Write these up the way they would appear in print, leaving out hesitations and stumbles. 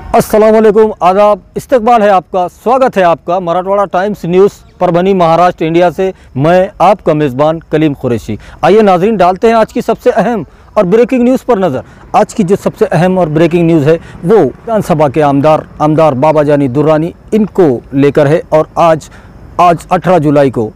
अस्सलाम वालेकुम, आदाब, इस्तकबाल है आपका, स्वागत है आपका Marathwada times news Parbhani Maharashtra India से। मैं आपका मेज़बान कलीम कुरैशी। आइए नाज़रीन, डालते हैं आज की सबसे अहम और ब्रेकिंग न्यूज़ पर नज़र। आज की जो सबसे अहम और ब्रेकिंग न्यूज़ है वो विधानसभा के आमदार बाबाजानी दुर्रानी इनको लेकर है। और आज 18 जुलाई को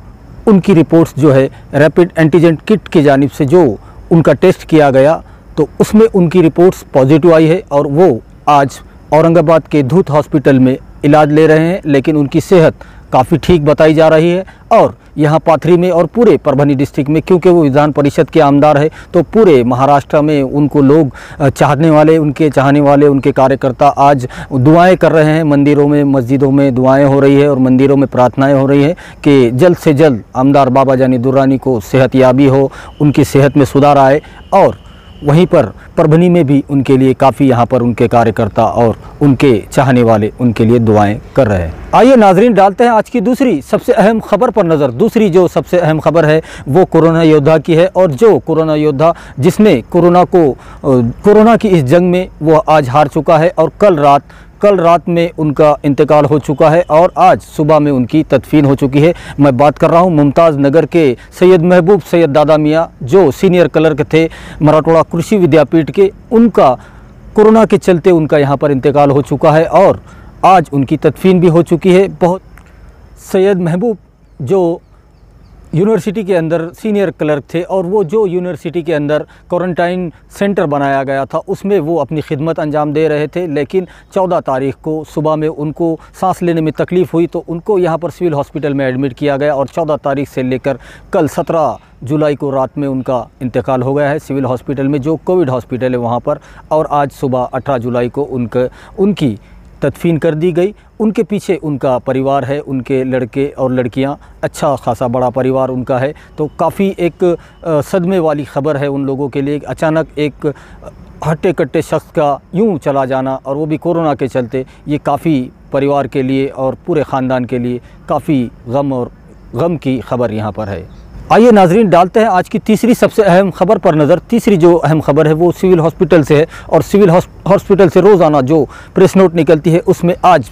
उनकी रिपोर्ट्स जो है रैपिड एंटीजन किट की जानिब से जो उनका टेस्ट किया गया तो उसमें उनकी रिपोर्ट्स पॉजिटिव आई है और वो आज औरंगाबाद के धूत हॉस्पिटल में इलाज ले रहे हैं, लेकिन उनकी सेहत काफ़ी ठीक बताई जा रही है। और यहाँ पाथरी में और पूरे परभनी डिस्ट्रिक्ट में, क्योंकि वो विधान परिषद के आमदार है, तो पूरे महाराष्ट्र में उनको लोग चाहने वाले, उनके चाहने वाले, उनके कार्यकर्ता आज दुआएं कर रहे हैं। मंदिरों में, मस्जिदों में दुआएं हो रही है और मंदिरों में प्रार्थनाएं हो रही है कि जल्द से जल्द आमदार बाबाजानी दुर्रानी को सेहतयाबी हो, उनकी सेहत में सुधार आए। और वहीं पर परभनी में भी उनके लिए काफ़ी यहाँ पर उनके कार्यकर्ता और उनके चाहने वाले उनके लिए दुआएं कर रहे हैं। आइए नाजरीन, डालते हैं आज की दूसरी सबसे अहम खबर पर नज़र। दूसरी जो सबसे अहम खबर है वो कोरोना योद्धा की है। और जो कोरोना योद्धा जिसने कोरोना की इस जंग में वो आज हार चुका है और कल रात में उनका इंतकाल हो चुका है और आज सुबह में उनकी तदफीन हो चुकी है। मैं बात कर रहा हूं मुमताज़ नगर के सैयद महबूब सैयद दादा मियाँ, जो सीनियर क्लर्क थे मराठवाड़ा कृषि विद्यापीठ के। उनका कोरोना के चलते उनका यहां पर इंतकाल हो चुका है और आज उनकी तदफीन भी हो चुकी है। सैयद महबूब जो यूनिवर्सिटी के अंदर सीनियर क्लर्क थे और वो जो यूनिवर्सिटी के अंदर क्वारंटाइन सेंटर बनाया गया था उसमें वो अपनी खिदमत अंजाम दे रहे थे, लेकिन 14 तारीख को सुबह में उनको सांस लेने में तकलीफ़ हुई तो उनको यहाँ पर सिविल हॉस्पिटल में एडमिट किया गया और 14 तारीख से लेकर कल 17 जुलाई को रात में उनका इंतकाल हो गया है सिविल हॉस्पिटल में, जो कोविड हॉस्पिटल है वहाँ पर। और आज सुबह 18 जुलाई को उनकी तदफीन कर दी गई। उनके पीछे उनका परिवार है, उनके लड़के और लड़कियां, अच्छा खासा बड़ा परिवार उनका है। तो काफ़ी एक सदमे वाली ख़बर है उन लोगों के लिए। अचानक एक हट्टे कट्टे शख्स का यूं चला जाना और वो भी कोरोना के चलते, ये काफ़ी परिवार के लिए और पूरे ख़ानदान के लिए काफ़ी गम की ख़बर यहाँ पर है। आइए नाजरीन, डालते हैं आज की तीसरी सबसे अहम खबर पर नज़र। तीसरी जो अहम खबर है वो सिविल हॉस्पिटल से है और सिविल हॉस्पिटल से रोज़ाना जो प्रेस नोट निकलती है उसमें आज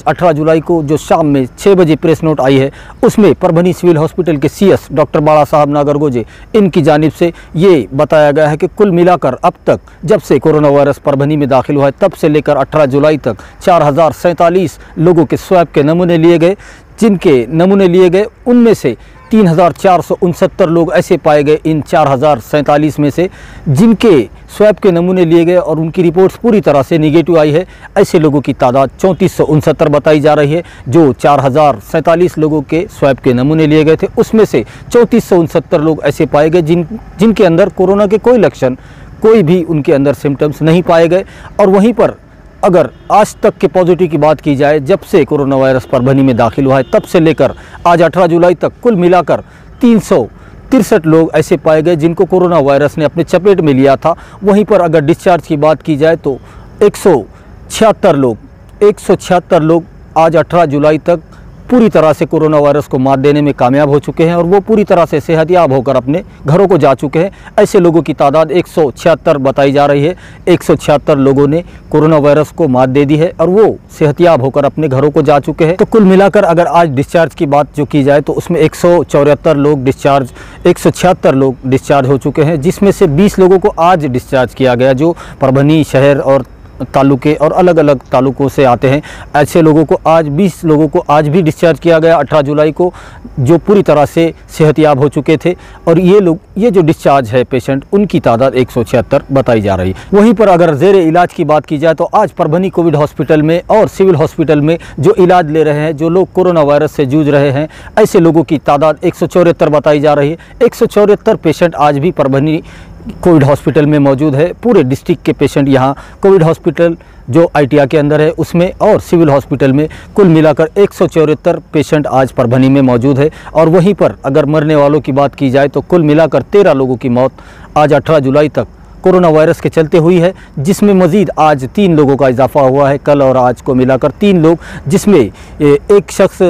18 जुलाई को जो शाम में 6 बजे प्रेस नोट आई है उसमें परभनी सिविल हॉस्पिटल के CS डॉक्टर बाला साहब नागरगोजे इनकी जानिब से ये बताया गया है कि कुल मिलाकर अब तक जब से कोरोना वायरस परभनी में दाखिल हुआ है तब से लेकर 18 जुलाई तक 4047 लोगों के स्वैब के नमूने लिए गए। जिनके नमूने लिए गए उनमें से 3469 लोग ऐसे पाए गए इन 4047 में से जिनके स्वैब के नमूने लिए गए और उनकी रिपोर्ट्स पूरी तरह से निगेटिव आई है। ऐसे लोगों की तादाद 3469 बताई जा रही है। जो 4047 लोगों के स्वैब के नमूने लिए गए थे उसमें से 3469 लोग ऐसे पाए गए जिनके अंदर कोरोना के कोई लक्षण, कोई भी उनके अंदर सिम्टम्स नहीं पाए गए। और वहीं पर अगर आज तक के पॉजिटिव की बात की जाए, जब से कोरोना वायरस परभनी में दाखिल हुआ है तब से लेकर आज 18 जुलाई तक कुल मिलाकर 363 लोग ऐसे पाए गए जिनको कोरोना वायरस ने अपने चपेट में लिया था। वहीं पर अगर डिस्चार्ज की बात की जाए तो 176 लोग आज 18 जुलाई तक पूरी तरह से कोरोना वायरस को मात देने में कामयाब हो चुके हैं और वो पूरी तरह से सेहतयाब होकर अपने घरों को जा चुके हैं। ऐसे लोगों की तादाद 176 बताई जा रही है। 176 लोगों ने कोरोना वायरस को मात दे दी है और वो सेहतयाब होकर अपने घरों को जा चुके हैं। तो कुल मिलाकर अगर आज डिस्चार्ज की बात जो की जाए तो उसमें 174 लोग 176 लोग डिस्चार्ज हो चुके हैं, जिसमें से 20 लोगों को आज डिस्चार्ज किया गया जो परभनी शहर और तालुके और अलग अलग तालुकों से आते हैं। ऐसे लोगों को आज 20 लोगों को आज भी डिस्चार्ज किया गया 18 जुलाई को, जो पूरी तरह से सेहतयाब हो चुके थे। और ये जो डिस्चार्ज है पेशेंट, उनकी तादाद 176 बताई जा रही है। वहीं पर अगर ज़ेरे इलाज की बात की जाए तो आज परभनी कोविड हॉस्पिटल में और सिविल हॉस्पिटल में जो इलाज ले रहे हैं, जो लोग कोरोना वायरस से जूझ रहे हैं, ऐसे लोगों की तादाद 174 बताई जा रही है। 174 पेशेंट आज भी परभनी कोविड हॉस्पिटल में मौजूद है। पूरे डिस्ट्रिक्ट के पेशेंट यहाँ कोविड हॉस्पिटल जो ITI के अंदर है उसमें और सिविल हॉस्पिटल में कुल मिलाकर 174 पेशेंट आज परभनी में मौजूद है। और वहीं पर अगर मरने वालों की बात की जाए तो कुल मिलाकर 13 लोगों की मौत आज 18 जुलाई तक कोरोना वायरस के चलते हुई है, जिसमें मज़ीद आज 3 लोगों का इजाफा हुआ है। कल और आज को मिलाकर 3 लोग, जिसमें एक शख्स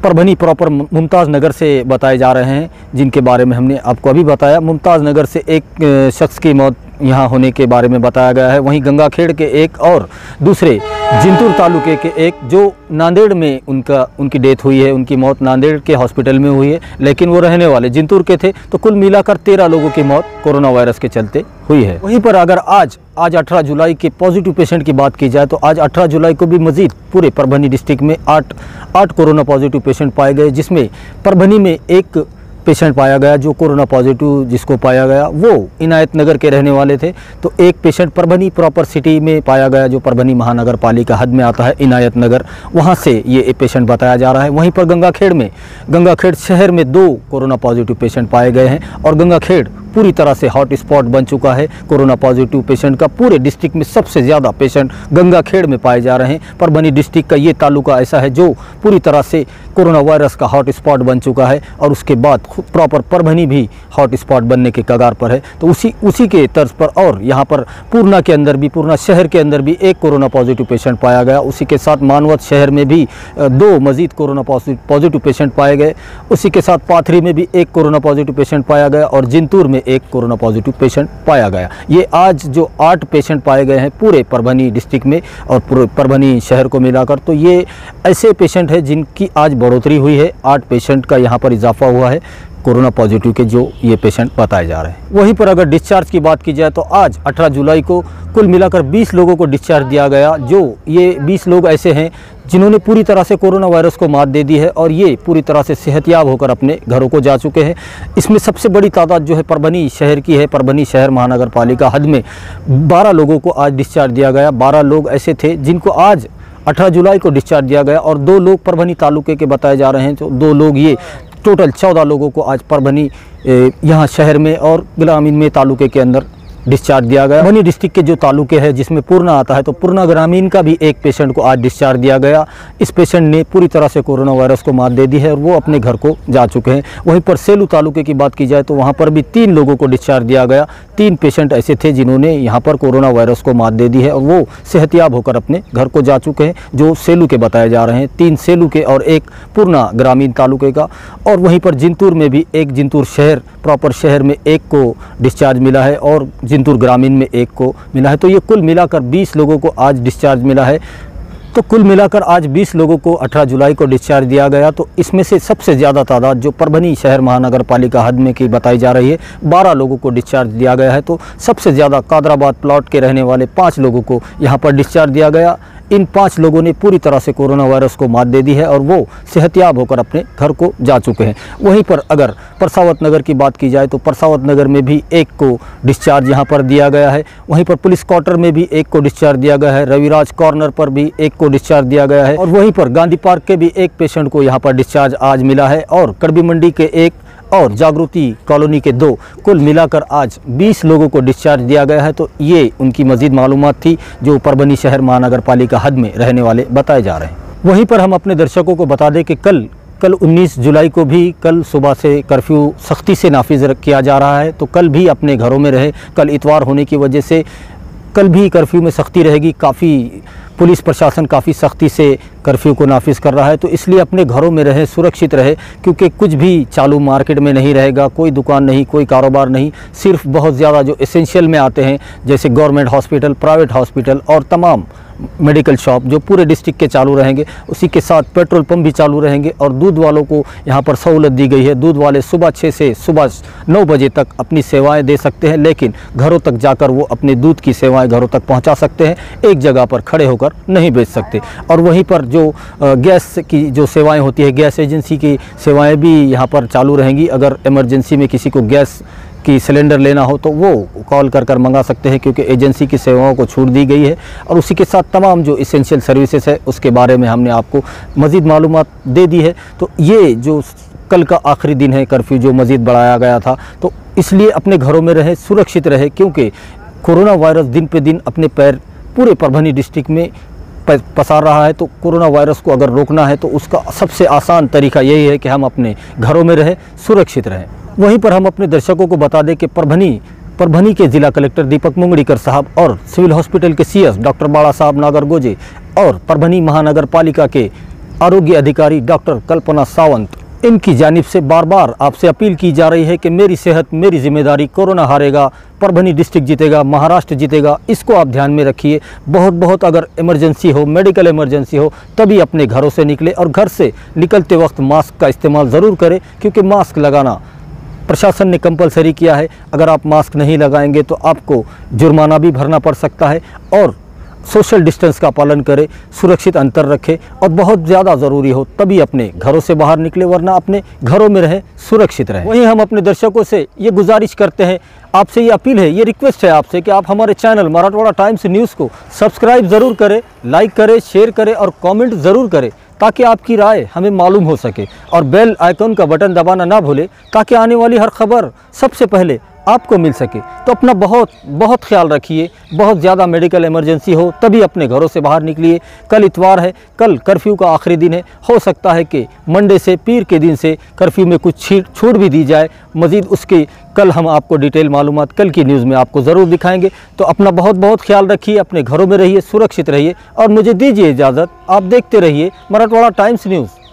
परभनी प्रॉपर मुमताज़ नगर से बताए जा रहे हैं, जिनके बारे में हमने आपको अभी बताया। मुमताज़ नगर से एक शख्स की मौत यहाँ होने के बारे में बताया गया है। वहीं गंगाखेड़ के एक और दूसरे जिंतूर तालुके के एक जो नांदेड़ में उनकी डेथ हुई है, उनकी मौत नांदेड़ के हॉस्पिटल में हुई है, लेकिन वो रहने वाले जिंतूर के थे। तो कुल मिलाकर 13 लोगों की मौत कोरोना वायरस के चलते हुई है। वहीं पर अगर आज 18 जुलाई के पॉजिटिव पेशेंट की बात की जाए तो आज 18 जुलाई को भी मजीद पूरे परभनी डिस्ट्रिक्ट में 8 कोरोना पॉजिटिव पेशेंट पाए गए, जिसमें परभनी में एक पेशेंट पाया गया जो कोरोना पॉजिटिव जिसको पाया गया वो इनायत नगर के रहने वाले थे। तो एक पेशेंट परभनी प्रॉपर सिटी में पाया गया जो परभनी महानगर पालिका हद में आता है, इनायत नगर, वहाँ से ये पेशेंट बताया जा रहा है। वहीं पर गंगाखेड़ शहर में 2 कोरोना पॉजिटिव पेशेंट पाए गए हैं और गंगाखेड़ पूरी तरह से हॉट स्पॉट बन चुका है कोरोना पॉजिटिव पेशेंट का। पूरे डिस्ट्रिक्ट में सबसे ज़्यादा पेशेंट गंगाखेड़ में पाए जा रहे हैं। परभनी डिस्ट्रिक्ट का ये तालुका ऐसा है जो पूरी तरह से कोरोना वायरस का हॉट स्पॉट बन चुका है और उसके बाद प्रॉपर परभनी भी हॉट स्पॉट बनने के कगार पर है। तो उसी के तर्ज पर और यहाँ पर पूर्णा के अंदर भी, पूर्णा शहर के अंदर भी एक कोरोना पॉजिटिव पेशेंट पाया गया। उसी के साथ मानवत शहर में भी 2 मजीद कोरोना पॉजिटिव पेशेंट पाए गए। उसी के साथ पाथरी में भी 1 कोरोना पॉजिटिव पेशेंट पाया गया और जिंतूर में 1 कोरोना पॉजिटिव पेशेंट पाया गया। ये आज जो 8 पेशेंट पाए गए हैं पूरे परभनी डिस्ट्रिक्ट में और पूरे परभनी शहर को मिलाकर, तो ये ऐसे पेशेंट हैं जिनकी आज बढ़ोतरी हुई है। 8 पेशेंट का यहाँ पर इजाफा हुआ है कोरोना पॉजिटिव के जो ये पेशेंट बताए जा रहे हैं। वहीं पर अगर डिस्चार्ज की बात की जाए तो आज 18 जुलाई को कुल मिलाकर 20 लोगों को डिस्चार्ज दिया गया। जो ये 20 लोग ऐसे हैं जिन्होंने पूरी तरह से कोरोना वायरस को मात दे दी है और ये पूरी तरह से सेहतयाब होकर अपने घरों को जा चुके हैं। इसमें सबसे बड़ी तादाद जो है परभनी शहर की है। परभनी शहर महानगर पालिका हद में 12 लोगों को आज डिस्चार्ज दिया गया। 12 लोग ऐसे थे जिनको आज 18 जुलाई को डिस्चार्ज दिया गया और 2 लोग परभनी तालुके के बताए जा रहे हैं। तो 2 लोग, ये टोटल 14 लोगों को आज परभनी यहाँ शहर में और ग्रामीण में तालुके के अंदर डिस्चार्ज दिया गया। परभनी डिस्ट्रिक्ट के जो तालुके हैं जिसमें पूर्णा आता है, तो पूर्णा ग्रामीण का भी एक पेशेंट को आज डिस्चार्ज दिया गया। इस पेशेंट ने पूरी तरह से कोरोना वायरस को मात दे दी है और वो अपने घर को जा चुके हैं। वहीं पर सेलू तालुके की बात की जाए तो वहाँ पर भी 3 लोगों को डिस्चार्ज दिया गया। 3 पेशेंट ऐसे थे जिन्होंने यहाँ पर कोरोना वायरस को मात दे दी है और वो सेहतयाब होकर अपने घर को जा चुके हैं, जो सेलू के बताए जा रहे हैं। 3 सेलू के और 1 पूर्णा ग्रामीण तालुके का। और वहीं पर जिंतूर में भी एक जिंतूर शहर प्रॉपर शहर में 1 को डिस्चार्ज मिला है और जिंतूर ग्रामीण में 1 को मिला है। तो ये कुल मिलाकर 20 लोगों को आज डिस्चार्ज मिला है। तो कुल मिलाकर आज 20 लोगों को 18 जुलाई को डिस्चार्ज दिया गया। तो इसमें से सबसे ज़्यादा तादाद जो परभनी शहर महानगर पालिका हद में की बताई जा रही है, 12 लोगों को डिस्चार्ज दिया गया है। तो सबसे ज़्यादा कादराबाद प्लॉट के रहने वाले 5 लोगों को यहाँ पर डिस्चार्ज दिया गया। इन 5 लोगों ने पूरी तरह से कोरोना वायरस को मात दे दी है और वो सेहतयाब होकर अपने घर को जा चुके हैं। वहीं पर अगर परसावत नगर की बात की जाए तो परसावत नगर में भी 1 को डिस्चार्ज यहाँ पर दिया गया है। वहीं पर पुलिस क्वार्टर में भी 1 को डिस्चार्ज दिया गया है। रविराज कॉर्नर पर भी 1 को डिस्चार्ज दिया गया है और वहीं पर गांधी पार्क के भी 1 पेशेंट को यहाँ पर डिस्चार्ज आज मिला है और कड़बी मंडी के 1 और जागृति कॉलोनी के 2, कुल मिलाकर आज 20 लोगों को डिस्चार्ज दिया गया है। तो ये उनकी मजीद मालूमात थी जो परभनी शहर महानगर पालिका हद में रहने वाले बताए जा रहे हैं। वहीं पर हम अपने दर्शकों को बता दें कि कल 19 जुलाई को भी कल सुबह से कर्फ्यू सख्ती से नाफिज किया जा रहा है। तो कल भी अपने घरों में रहे। कल इतवार होने की वजह से कल भी कर्फ्यू में सख्ती रहेगी। काफ़ी पुलिस प्रशासन काफ़ी सख्ती से कर्फ्यू को नाफिज कर रहा है। तो इसलिए अपने घरों में रहे, सुरक्षित रहे, क्योंकि कुछ भी चालू मार्केट में नहीं रहेगा। कोई दुकान नहीं, कोई कारोबार नहीं। सिर्फ बहुत ज़्यादा जो एसेंशियल में आते हैं जैसे गवर्नमेंट हॉस्पिटल, प्राइवेट हॉस्पिटल और तमाम मेडिकल शॉप जो पूरे डिस्ट्रिक्ट के चालू रहेंगे। उसी के साथ पेट्रोल पंप भी चालू रहेंगे और दूध वालों को यहाँ पर सहूलत दी गई है। दूध वाले सुबह 6 से सुबह 9 बजे तक अपनी सेवाएं दे सकते हैं, लेकिन घरों तक जाकर वो अपने दूध की सेवाएं घरों तक पहुँचा सकते हैं, एक जगह पर खड़े होकर नहीं बेच सकते। और वहीं पर जो गैस की जो सेवाएँ होती है, गैस एजेंसी की सेवाएँ भी यहाँ पर चालू रहेंगी। अगर इमरजेंसी में किसी को गैस की सिलेंडर लेना हो तो वो कॉल कर मंगा सकते हैं, क्योंकि एजेंसी की सेवाओं को छूट दी गई है। और उसी के साथ तमाम जो इसेंशियल सर्विसेज है उसके बारे में हमने आपको मज़ीद मालूमात दे दी है। तो ये जो कल का आखिरी दिन है कर्फ्यू जो मज़ीद बढ़ाया गया था, तो इसलिए अपने घरों में रहे, सुरक्षित रहे, क्योंकि कोरोना वायरस दिन पे दिन अपने पैर पूरे परभनी डिस्ट्रिक्ट में पसार रहा है। तो कोरोना वायरस को अगर रोकना है तो उसका सबसे आसान तरीका यही है कि हम अपने घरों में रहें, सुरक्षित रहें। वहीं पर हम अपने दर्शकों को बता दें कि परभनी के जिला कलेक्टर दीपक मुंगड़ीकर साहब और सिविल हॉस्पिटल के CS डॉक्टर बाड़ा साहब नागरगोजे और परभनी महानगर पालिका के आरोग्य अधिकारी डॉक्टर कल्पना सावंत इनकी जानिब से बार बार आपसे अपील की जा रही है कि मेरी सेहत मेरी जिम्मेदारी, कोरोना हारेगा, परभनी डिस्ट्रिक्ट जीतेगा, महाराष्ट्र जीतेगा, इसको आप ध्यान में रखिए। बहुत अगर इमरजेंसी हो, मेडिकल इमरजेंसी हो, तभी अपने घरों से निकले और घर से निकलते वक्त मास्क का इस्तेमाल ज़रूर करें, क्योंकि मास्क लगाना प्रशासन ने कंपलसरी किया है। अगर आप मास्क नहीं लगाएंगे तो आपको जुर्माना भी भरना पड़ सकता है। और सोशल डिस्टेंस का पालन करें, सुरक्षित अंतर रखें और बहुत ज़्यादा ज़रूरी हो तभी अपने घरों से बाहर निकले, वरना अपने घरों में रहें, सुरक्षित रहें। वहीं हम अपने दर्शकों से ये गुजारिश करते हैं, आपसे ये अपील है, ये रिक्वेस्ट है आपसे कि आप हमारे चैनल मराठवाड़ा टाइम्स न्यूज़ को सब्सक्राइब ज़रूर करें, लाइक करें, शेयर करें और कमेंट ज़रूर करें, ताकि आपकी राय हमें मालूम हो सके। और बेल आइकन का बटन दबाना ना भूलें, ताकि आने वाली हर खबर सबसे पहले आपको मिल सके। तो अपना बहुत ख्याल रखिए। बहुत ज़्यादा मेडिकल इमरजेंसी हो तभी अपने घरों से बाहर निकलिए। कल इतवार है, कल कर्फ्यू का आखिरी दिन है। हो सकता है कि मंडे से पीर के दिन से कर्फ्यू में कुछ छूट भी दी जाए। मज़ीद उसके कल हम आपको डिटेल मालूमात कल की न्यूज़ में आपको ज़रूर दिखाएंगे। तो अपना बहुत ख्याल रखिए, अपने घरों में रहिए, सुरक्षित रहिए और मुझे दीजिए इजाज़त। आप देखते रहिए मराठवाड़ा टाइम्स न्यूज़।